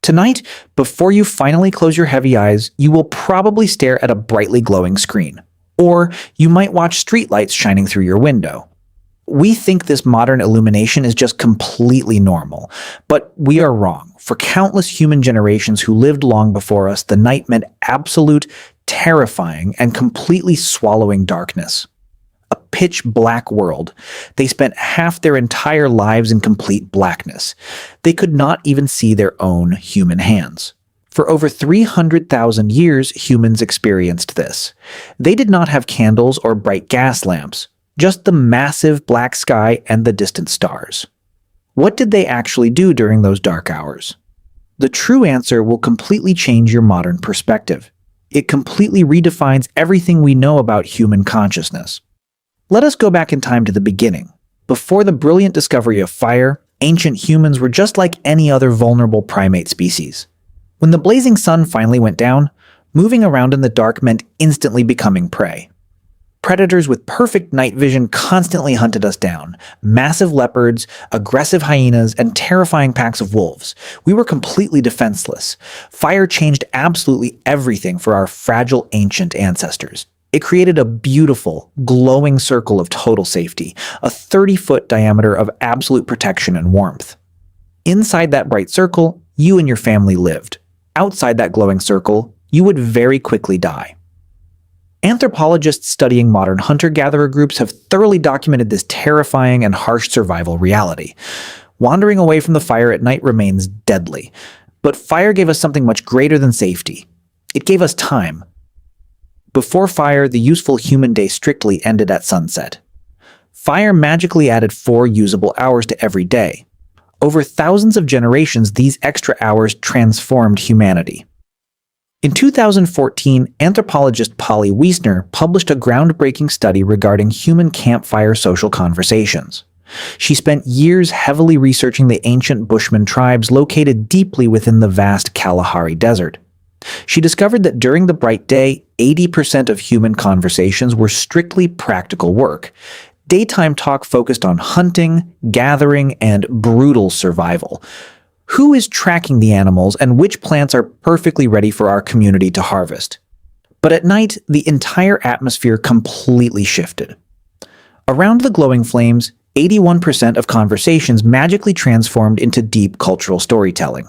Tonight, before you finally close your heavy eyes, you will probably stare at a brightly glowing screen. Or you might watch streetlights shining through your window. We think this modern illumination is just completely normal, but we are wrong. For countless human generations who lived long before us, the night meant absolute, terrifying, and completely swallowing darkness. A pitch black world. They spent half their entire lives in complete blackness. They could not even see their own human hands. For over 300,000 years, humans experienced this. They did not have candles or bright gas lamps, just the massive black sky and the distant stars. What did they actually do during those dark hours? The true answer will completely change your modern perspective. It completely redefines everything we know about human consciousness. Let us go back in time to the beginning. Before the brilliant discovery of fire, ancient humans were just like any other vulnerable primate species. When the blazing sun finally went down, moving around in the dark meant instantly becoming prey. Predators with perfect night vision constantly hunted us down. Massive leopards, aggressive hyenas, and terrifying packs of wolves. We were completely defenseless. Fire changed absolutely everything for our fragile ancient ancestors. It created a beautiful, glowing circle of total safety, a 30-foot diameter of absolute protection and warmth. Inside that bright circle, you and your family lived. Outside that glowing circle, you would very quickly die. Anthropologists studying modern hunter-gatherer groups have thoroughly documented this terrifying and harsh survival reality. Wandering away from the fire at night remains deadly, but fire gave us something much greater than safety. It gave us time. Before fire, the useful human day strictly ended at sunset. Fire magically added 4 usable hours to every day. Over thousands of generations, these extra hours transformed humanity. In 2014, anthropologist Polly Wiesner published a groundbreaking study regarding human campfire social conversations. She spent years heavily researching the ancient Bushman tribes located deeply within the vast Kalahari Desert. She discovered that during the bright day, 80% of human conversations were strictly practical work. Daytime talk focused on hunting, gathering, and brutal survival. Who is tracking the animals and which plants are perfectly ready for our community to harvest? But at night, the entire atmosphere completely shifted. Around the glowing flames, 81% of conversations magically transformed into deep cultural storytelling.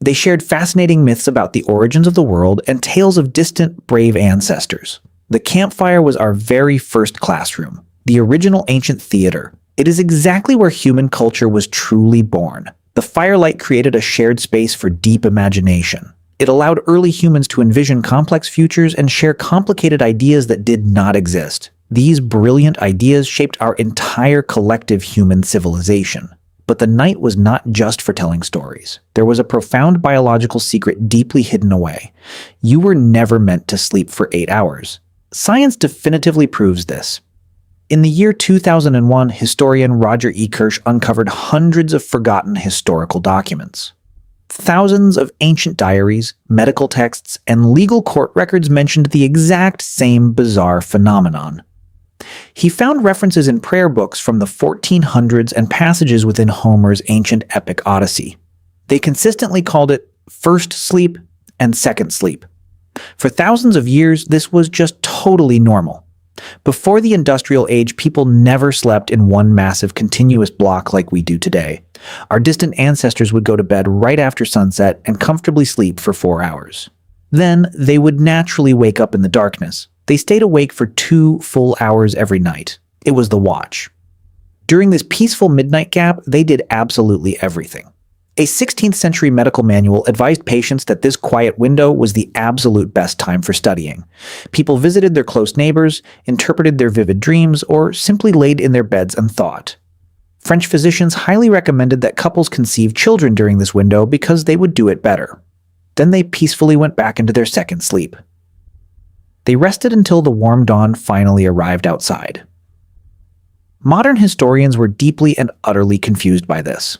They shared fascinating myths about the origins of the world and tales of distant, brave ancestors. The campfire was our very first classroom, the original ancient theater. It is exactly where human culture was truly born. The firelight created a shared space for deep imagination. It allowed early humans to envision complex futures and share complicated ideas that did not exist. These brilliant ideas shaped our entire collective human civilization. But the night was not just for telling stories. There was a profound biological secret deeply hidden away. You were never meant to sleep for 8 hours. Science definitively proves this. In the year 2001, historian Roger E. Kirsch uncovered hundreds of forgotten historical documents. Thousands of ancient diaries, medical texts, and legal court records mentioned the exact same bizarre phenomenon. He found references in prayer books from the 1400s and passages within Homer's ancient epic Odyssey. They consistently called it first sleep and second sleep. For thousands of years, this was just totally normal. Before the industrial age, people never slept in one massive continuous block like we do today. Our distant ancestors would go to bed right after sunset and comfortably sleep for 4 hours. Then, they would naturally wake up in the darkness. They stayed awake for 2 full hours every night. It was the watch. During this peaceful midnight gap, they did absolutely everything. A 16th century medical manual advised patients that this quiet window was the absolute best time for studying. People visited their close neighbors, interpreted their vivid dreams, or simply laid in their beds and thought. French physicians highly recommended that couples conceive children during this window because they would do it better. Then they peacefully went back into their second sleep. They rested until the warm dawn finally arrived outside. Modern historians were deeply and utterly confused by this.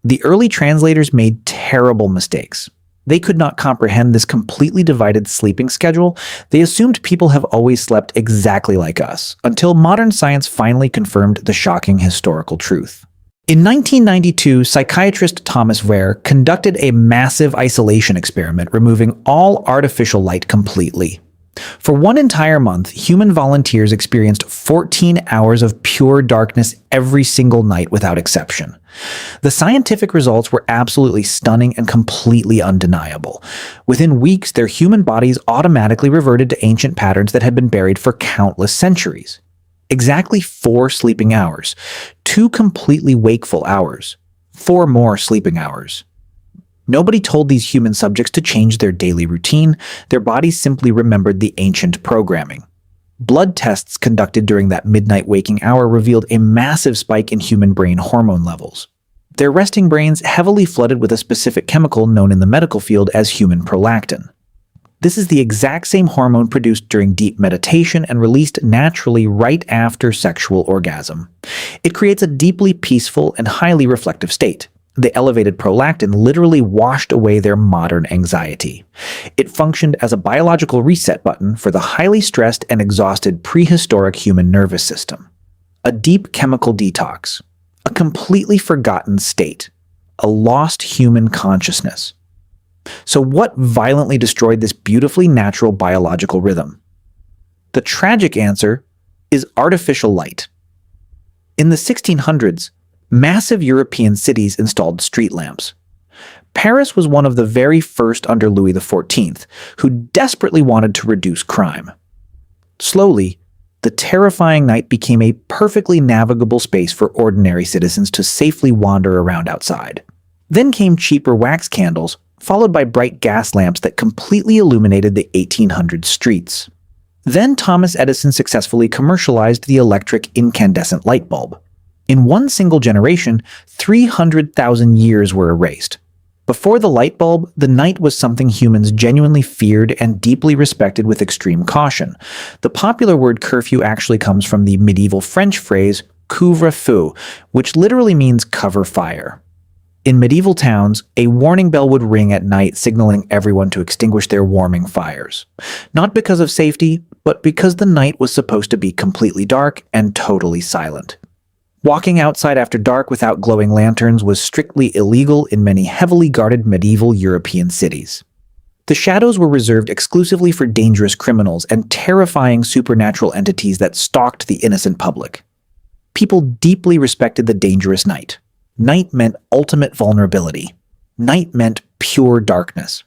The early translators made terrible mistakes. They could not comprehend this completely divided sleeping schedule. They assumed people have always slept exactly like us, until modern science finally confirmed the shocking historical truth. In 1992, psychiatrist Thomas Ware conducted a massive isolation experiment, removing all artificial light completely. For one entire month, human volunteers experienced 14 hours of pure darkness every single night without exception. The scientific results were absolutely stunning and completely undeniable. Within weeks, their human bodies automatically reverted to ancient patterns that had been buried for countless centuries. Exactly 4 sleeping hours, 2 completely wakeful hours, 4 more sleeping hours. Nobody told these human subjects to change their daily routine. Their bodies simply remembered the ancient programming. Blood tests conducted during that midnight waking hour revealed a massive spike in human brain hormone levels. Their resting brains heavily flooded with a specific chemical known in the medical field as human prolactin. This is the exact same hormone produced during deep meditation and released naturally right after sexual orgasm. It creates a deeply peaceful and highly reflective state. The elevated prolactin literally washed away their modern anxiety. It functioned as a biological reset button for the highly stressed and exhausted prehistoric human nervous system. A deep chemical detox. A completely forgotten state. A lost human consciousness. So what violently destroyed this beautifully natural biological rhythm? The tragic answer is artificial light. In the 1600s, massive European cities installed street lamps. Paris was one of the very first under Louis XIV, who desperately wanted to reduce crime. Slowly, the terrifying night became a perfectly navigable space for ordinary citizens to safely wander around outside. Then came cheaper wax candles, followed by bright gas lamps that completely illuminated the 1800s streets. Then Thomas Edison successfully commercialized the electric incandescent light bulb. In one single generation, 300,000 years were erased. Before the light bulb, the night was something humans genuinely feared and deeply respected with extreme caution. The popular word curfew actually comes from the medieval French phrase couvre-feu, which literally means cover fire. In medieval towns, a warning bell would ring at night signaling everyone to extinguish their warming fires. Not because of safety, but because the night was supposed to be completely dark and totally silent. Walking outside after dark without glowing lanterns was strictly illegal in many heavily guarded medieval European cities. The shadows were reserved exclusively for dangerous criminals and terrifying supernatural entities that stalked the innocent public. People deeply respected the dangerous night. Night meant ultimate vulnerability. Night meant pure darkness.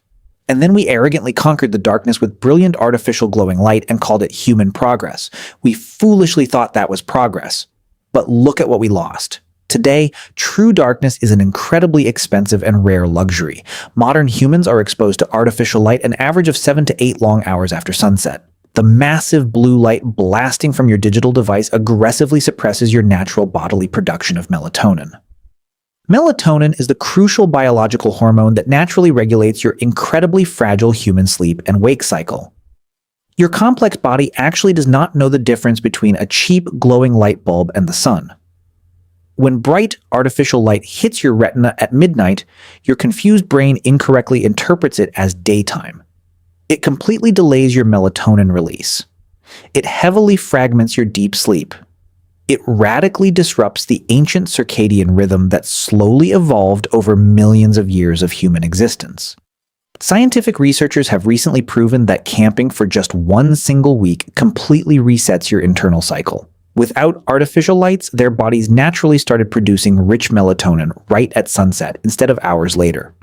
And then we arrogantly conquered the darkness with brilliant artificial glowing light and called it human progress. We foolishly thought that was progress. But look at what we lost. Today, true darkness is an incredibly expensive and rare luxury. Modern humans are exposed to artificial light an average of 7 to 8 long hours after sunset. The massive blue light blasting from your digital device aggressively suppresses your natural bodily production of melatonin. Melatonin is the crucial biological hormone that naturally regulates your incredibly fragile human sleep and wake cycle. Your complex body actually does not know the difference between a cheap glowing light bulb and the sun. When bright artificial light hits your retina at midnight, your confused brain incorrectly interprets it as daytime. It completely delays your melatonin release. It heavily fragments your deep sleep. It radically disrupts the ancient circadian rhythm that slowly evolved over millions of years of human existence. Scientific researchers have recently proven that camping for just one single week completely resets your internal cycle. Without artificial lights, their bodies naturally started producing rich melatonin right at sunset instead of hours later.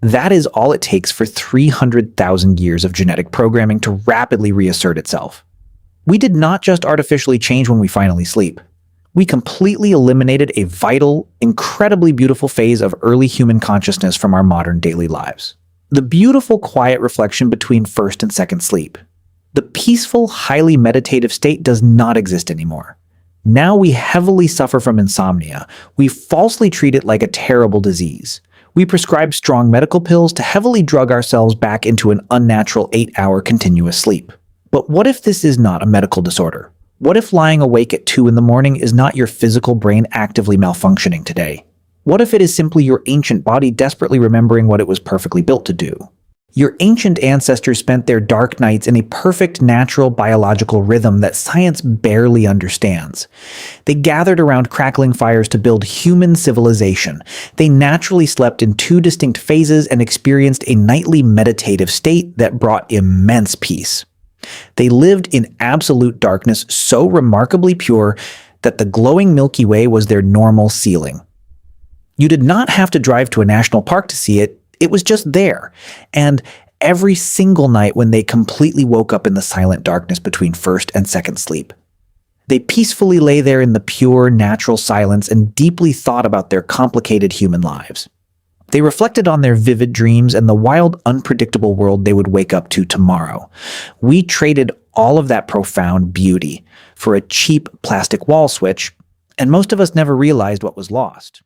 That is all it takes for 300,000 years of genetic programming to rapidly reassert itself. We did not just artificially change when we finally sleep. We completely eliminated a vital, incredibly beautiful phase of early human consciousness from our modern daily lives. The beautiful, quiet reflection between first and second sleep. The peaceful, highly meditative state does not exist anymore. Now we heavily suffer from insomnia. We falsely treat it like a terrible disease. We prescribe strong medical pills to heavily drug ourselves back into an unnatural 8-hour continuous sleep. But what if this is not a medical disorder? What if lying awake at 2 in the morning is not your physical brain actively malfunctioning today? What if it is simply your ancient body desperately remembering what it was perfectly built to do? Your ancient ancestors spent their dark nights in a perfect natural biological rhythm that science barely understands. They gathered around crackling fires to build human civilization. They naturally slept in two distinct phases and experienced a nightly meditative state that brought immense peace. They lived in absolute darkness so remarkably pure that the glowing Milky Way was their normal ceiling. You did not have to drive to a national park to see it. It was just there. And every single night when they completely woke up in the silent darkness between first and second sleep, they peacefully lay there in the pure, natural silence and deeply thought about their complicated human lives. They reflected on their vivid dreams and the wild, unpredictable world they would wake up to tomorrow. We traded all of that profound beauty for a cheap plastic wall switch, and most of us never realized what was lost.